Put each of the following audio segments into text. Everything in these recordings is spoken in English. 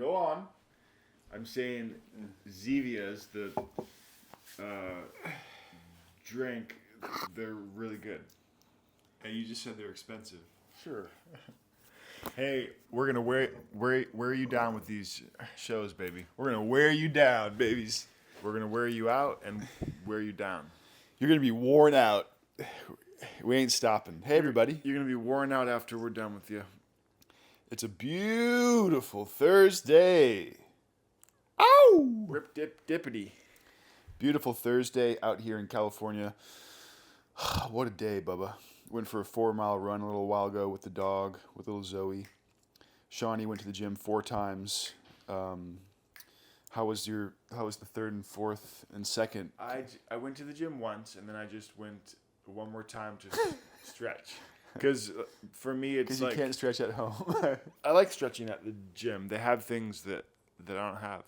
Go on. I'm saying Zevia's, the drink, they're really good. And you just said they're expensive. Sure. Hey, we're going to wear you down with these shows, baby. We're going to wear you down, babies. We're going to wear you out and wear you down. You're going to be worn out. We ain't stopping. Hey, everybody. You're going to be worn out after we're done with you. It's a beautiful Thursday. Ow! Rip, dip, dippity. Beautiful Thursday out here in California. What a day, Bubba. Went for a 4-mile run a little while ago with the dog, with little Zoe. Shawnee went to the gym 4 times. How was the third and fourth and second? I went to the gym once, and then I just went one more time to stretch. Because for me, it's because you can't stretch at home. I like stretching at the gym. They have things that I don't have.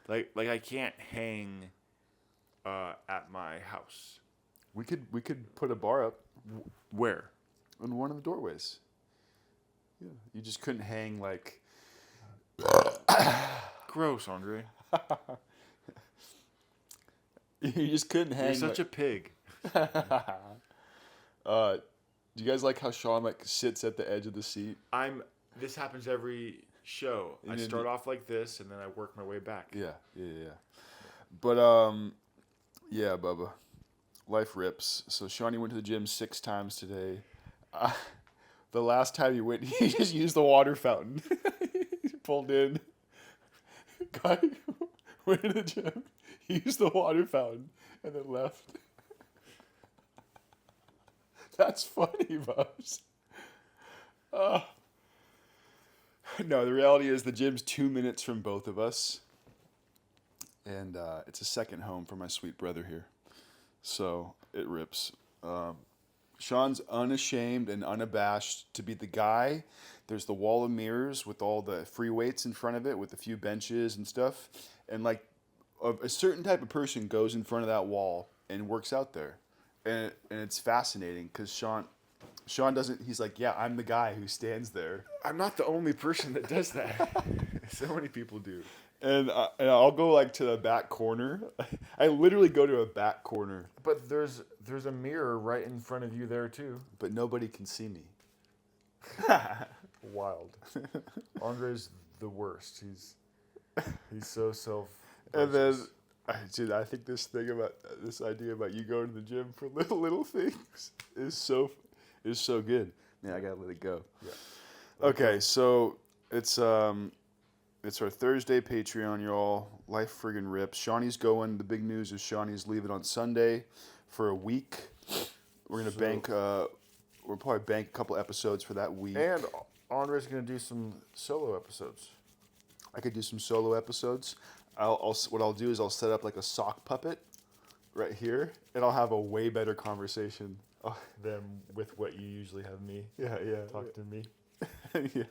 Like I can't hang at my house. We could put a bar up. Where? In one of the doorways. Yeah, you just couldn't hang like. Gross, Andre. You just couldn't hang. You're such a pig. Do you guys like how Sean sits at the edge of the seat? This happens every show. I start off like this, and then I work my way back. Yeah. But yeah, Bubba, life rips. So Shawnee went to the gym 6 times today. The last time he went, he just used the water fountain. He pulled in. Guy went to the gym. He used the water fountain and then left. That's funny, Bubs. No, the reality is the gym's 2 minutes from both of us. And it's a second home for my sweet brother here. So it rips. Sean's unashamed and unabashed to be the guy. There's the wall of mirrors with all the free weights in front of it with a few benches and stuff. And like a certain type of person goes in front of that wall and works out there. And it's fascinating because Sean doesn't, he's like, yeah, I'm the guy who stands there. I'm not the only person that does that. So many people do. And I'll go like to the back corner. I literally go to a back corner. But there's a mirror right in front of you there too. But nobody can see me. Wild. Andre's the worst. He's so self. And then, dude, I think this idea about you going to the gym for little things is so good. Man, I gotta let it go. Yeah. Okay, so it's our Thursday Patreon, y'all. Life friggin' rips. Shawnee's going. The big news is Shawnee's leaving on Sunday for a week. We're gonna bank. We'll probably bank a couple episodes for that week. And Andre's gonna do some solo episodes. I could do some solo episodes. What I'll do is I'll set up like a sock puppet right here, and I'll have a way better conversation than with what you usually have me. Yeah. Talk to me. Yeah.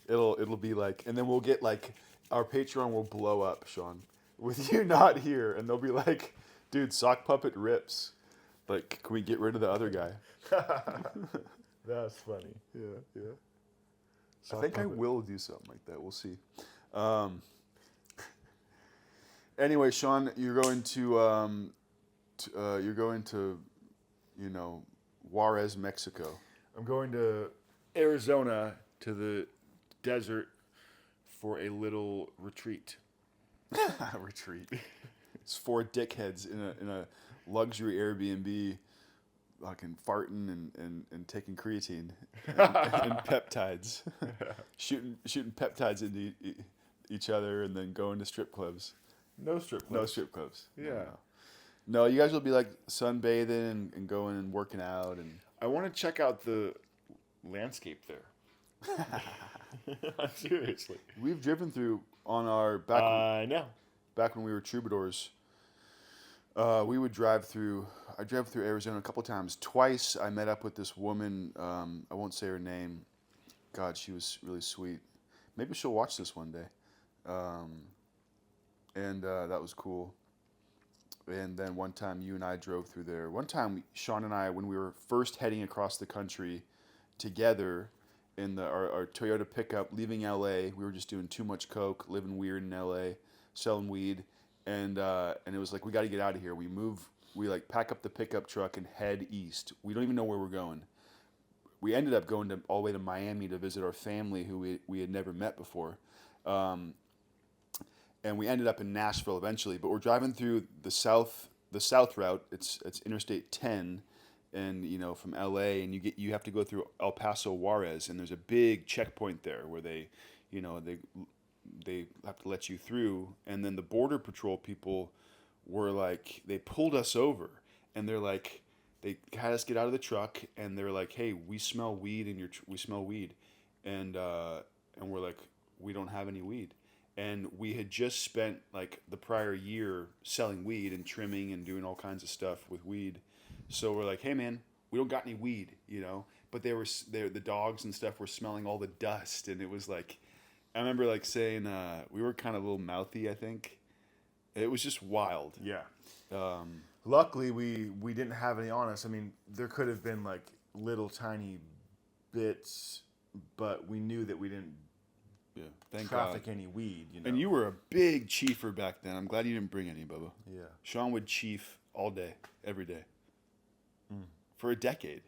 It'll be like, and then we'll get like, our Patreon will blow up, Sean, with you not here, and they'll be like, dude, sock puppet rips. Like, can we get rid of the other guy? That's funny. Yeah. Sock I think puppet. I will do something like that. We'll see. Anyway, Sean, you're going to Juárez, Mexico. I'm going to Arizona to the desert for a little retreat. Retreat. It's 4 dickheads in a luxury Airbnb, fucking farting and taking creatine and peptides, shooting peptides into each other, and then going to strip clubs. No strip clubs. No strip clubs. Yeah. No, you guys will be like sunbathing and going and working out, and I want to check out the landscape there. Seriously. We've driven through on our back when we were troubadours. We would drive through. I drove through Arizona a couple times. Twice I met up with this woman. I won't say her name. God, she was really sweet. Maybe she'll watch this one day. And that was cool. And then one time you and I drove through there. One time Sean and I, when we were first heading across the country together, in our Toyota pickup leaving LA. We were just doing too much coke, living weird in LA, selling weed, and it was like we got to get out of here. We like pack up the pickup truck and head east. We don't even know where we're going. We ended up going all the way to Miami to visit our family who we had never met before. And we ended up in Nashville eventually, but we're driving through the south route. It's Interstate 10, and from LA, and you have to go through El Paso, Juárez, and there's a big checkpoint there where they have to let you through, and then the border patrol people were like, they pulled us over, and they're like, they had us get out of the truck, and they're like, hey, we smell weed we smell weed, and we're like, we don't have any weed. And we had just spent like the prior year selling weed and trimming and doing all kinds of stuff with weed. So we're like, hey man, we don't got any weed, But the dogs and stuff were smelling all the dust, and it was like, I remember like saying we were kind of a little mouthy. I think it was just wild. Yeah. Luckily, we didn't have any on us. I mean, there could have been like little tiny bits, but we knew that we didn't. Yeah, thank traffic God. any weed, And you were a big chiefer back then. I'm glad you didn't bring any, Bubba. Yeah. Sean would chief all day, every day. For a decade.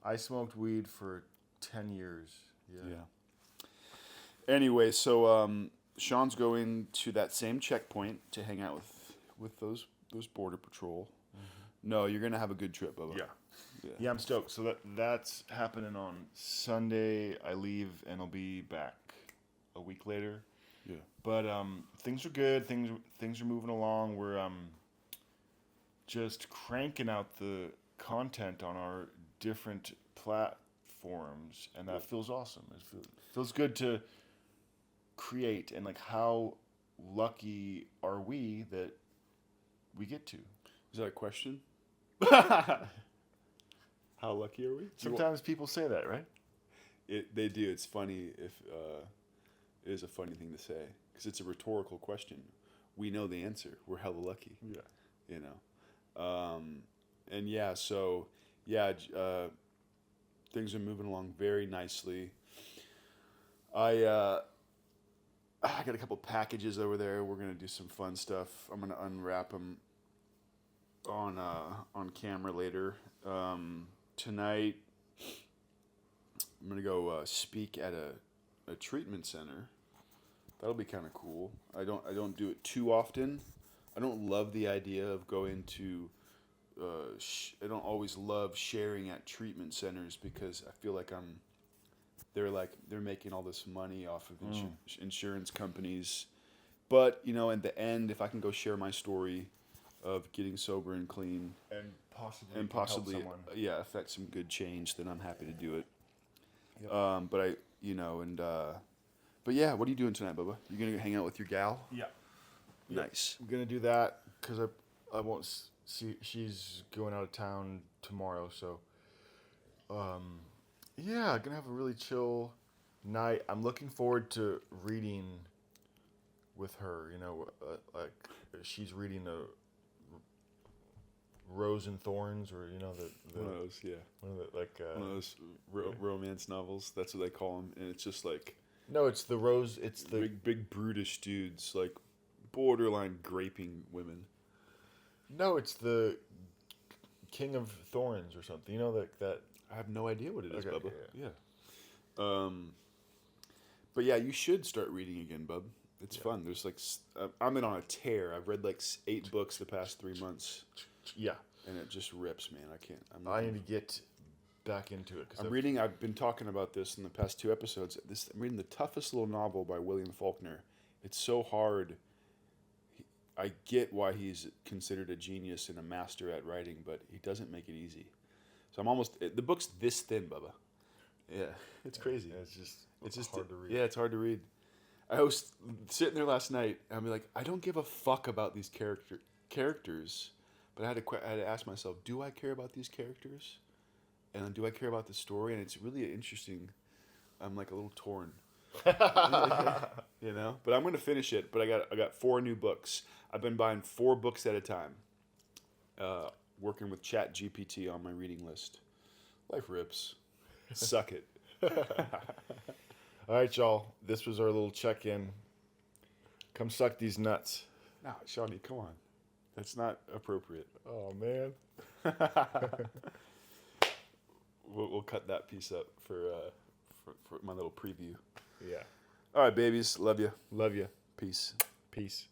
I smoked weed for 10 years. Yeah. Anyway, so Sean's going to that same checkpoint to hang out with those border patrol. Mm-hmm. No, you're gonna have a good trip, Bubba. Yeah, I'm stoked. So that's happening on Sunday. I leave and I'll be back a week later. Yeah. But things are good. Things are moving along. We're just cranking out the content on our different platforms, and that feels awesome. It feels good to create, and like how lucky are we that we get to? Is that a question? How lucky are we? Sometimes people say that, right? They do. It's funny if it is a funny thing to say because it's a rhetorical question. We know the answer. We're hella lucky. Yeah. And yeah, so things are moving along very nicely. I got a couple packages over there. We're gonna do some fun stuff. I'm gonna unwrap them on camera later. Tonight, I'm gonna go speak at a treatment center. That'll be kind of cool. I don't do it too often. I don't love the idea of going to. I don't always love sharing at treatment centers because I feel like they're making all this money off of insurance companies. But at the end, if I can go share my story of getting sober and clean and possibly help someone. Affect some good change, then I'm happy to do it. Yep. But yeah, what are you doing tonight, Bubba? You gonna hang out with your gal? Yeah. Nice. I'm gonna do that because I won't see. She's going out of town tomorrow, so gonna have a really chill night. I'm looking forward to reading with her. Like she's reading a Rose and Thorns, or one of those, yeah. One of those romance novels. That's what they call them, and it's just like no, it's the Rose. It's the big brutish dudes, like borderline graping women. No, it's the King of Thorns or something. That. I have no idea what it is, Okay, Bubba. Yeah. But yeah, you should start reading again, bub. It's fun. There's like I'm on a tear. I've read like 8 books the past 3 months. Yeah. And it just rips, man. I can't. I need to get back into it. I've been talking about this in the past 2 episodes. I'm reading The Toughest Little Novel by William Faulkner. It's so hard. I get why he's considered a genius and a master at writing, but he doesn't make it easy. So the book's this thin, Bubba. Yeah, it's crazy. It's just hard to read. Yeah, it's hard to read. I was sitting there last night, and I'm like, I don't give a fuck about these characters, but I had to ask myself, do I care about these characters? And do I care about the story? And it's really interesting. I'm like a little torn. But I'm going to finish it. But I got 4 new books. I've been buying 4 books at a time. Working with ChatGPT on my reading list. Life rips. Suck it. All right, y'all. This was our little check-in. Come suck these nuts. No, Shawnee, come on. That's not appropriate. Oh, man. We'll cut that piece up for my little preview. Yeah. All right, babies. Love you. Love you. Peace. Peace.